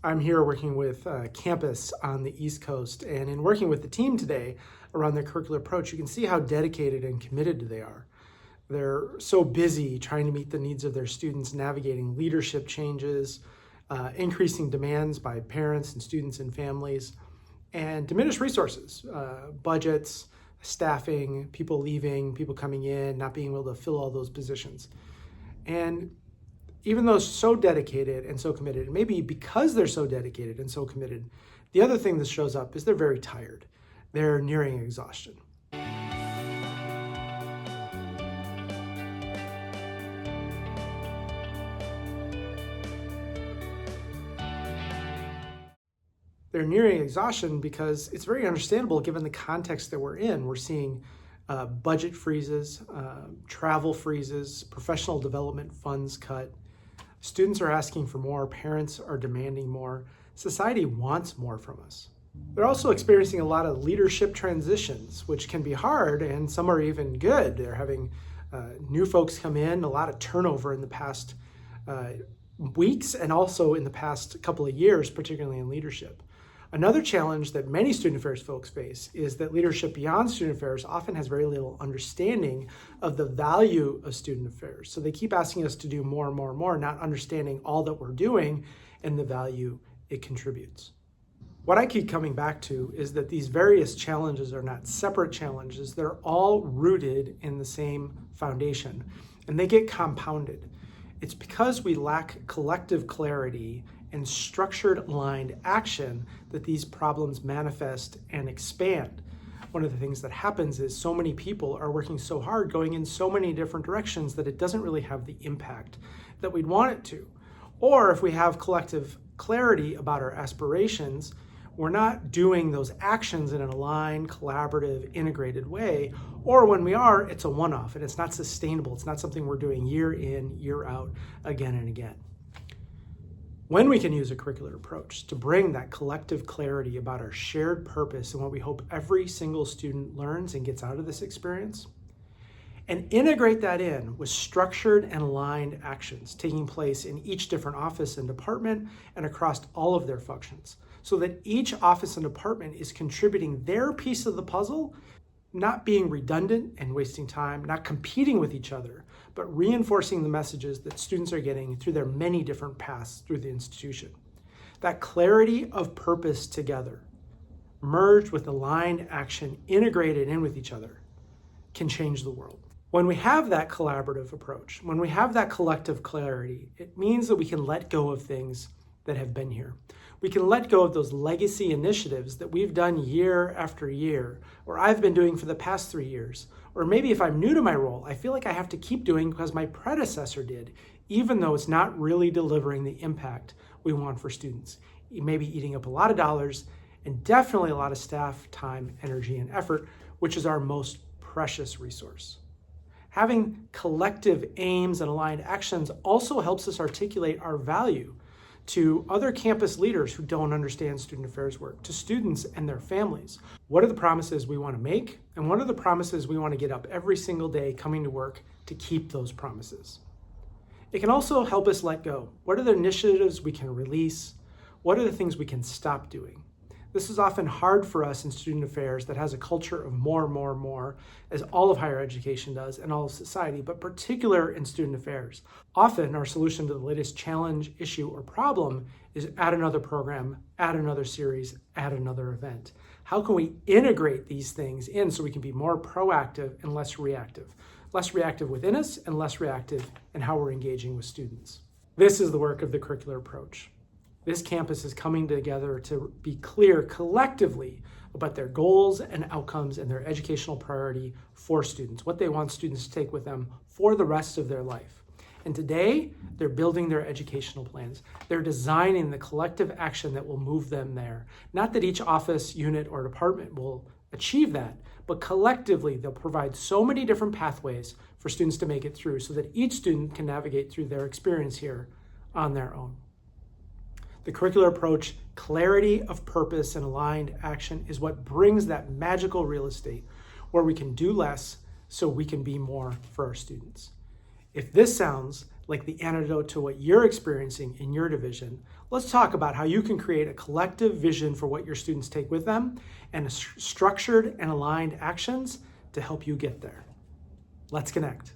I'm here working with campus on the East Coast, and in working with the team today around their curricular approach, you can see how dedicated and committed they are. They're so busy trying to meet the needs of their students, navigating leadership changes, increasing demands by parents and students and families, and diminished resources, budgets, staffing, people leaving, people coming in, not being able to fill all those positions. And even though so dedicated and so committed, and maybe because they're so dedicated and so committed, the other thing that shows up is they're very tired. They're nearing exhaustion. They're nearing exhaustion because it's very understandable given the context that we're in. We're seeing budget freezes, travel freezes, professional development funds cut. Students are asking for more, parents are demanding more. Society wants more from us. They're also experiencing a lot of leadership transitions, which can be hard, and some are even good. They're having new folks come in, a lot of turnover in the past weeks and also in the past couple of years, particularly in leadership. Another challenge that many student affairs folks face is that leadership beyond student affairs often has very little understanding of the value of student affairs. So they keep asking us to do more and more and more, not understanding all that we're doing and the value it contributes. What I keep coming back to is that these various challenges are not separate challenges. They're all rooted in the same foundation, and they get compounded. It's because we lack collective clarity and structured aligned action that these problems manifest and expand. One of the things that happens is so many people are working so hard, going in so many different directions that it doesn't really have the impact that we'd want it to. Or if we have collective clarity about our aspirations, we're not doing those actions in an aligned, collaborative, integrated way. Or when we are, it's a one-off and it's not sustainable. It's not something we're doing year in, year out, again and again. When we can use a curricular approach to bring that collective clarity about our shared purpose and what we hope every single student learns and gets out of this experience, and integrate that in with structured and aligned actions taking place in each different office and department and across all of their functions, so that each office and department is contributing their piece of the puzzle, not being redundant and wasting time, not competing with each other, but reinforcing the messages that students are getting through their many different paths through the institution. That clarity of purpose together, merged with aligned action, integrated in with each other, can change the world. When we have that collaborative approach, when we have that collective clarity, it means that we can let go of things that have been here. We can let go of those legacy initiatives that we've done year after year, or I've been doing for the past 3 years. Or maybe if I'm new to my role, I feel like I have to keep doing because my predecessor did, even though it's not really delivering the impact we want for students. It may be eating up a lot of dollars and definitely a lot of staff, time, energy, and effort, which is our most precious resource. Having collective aims and aligned actions also helps us articulate our value to other campus leaders who don't understand student affairs work, to students and their families. What are the promises we want to make? And what are the promises we want to get up every single day coming to work to keep those promises? It can also help us let go. What are the initiatives we can release? What are the things we can stop doing? This is often hard for us in student affairs that has a culture of more, as all of higher education does and all of society, but particular in student affairs. Often our solution to the latest challenge, issue, or problem is add another program, add another series, add another event. How can we integrate these things in so we can be more proactive and less reactive? Less reactive within us and less reactive in how we're engaging with students. This is the work of the curricular approach. This campus is coming together to be clear collectively about their goals and outcomes and their educational priority for students, what they want students to take with them for the rest of their life. And today, they're building their educational plans. They're designing the collective action that will move them there. Not that each office, unit, or department will achieve that, but collectively, they'll provide so many different pathways for students to make it through so that each student can navigate through their experience here on their own. The curricular approach, clarity of purpose and aligned action is what brings that magical real estate where we can do less so we can be more for our students. If this sounds like the antidote to what you're experiencing in your division, let's talk about how you can create a collective vision for what your students take with them and structured and aligned actions to help you get there. Let's connect.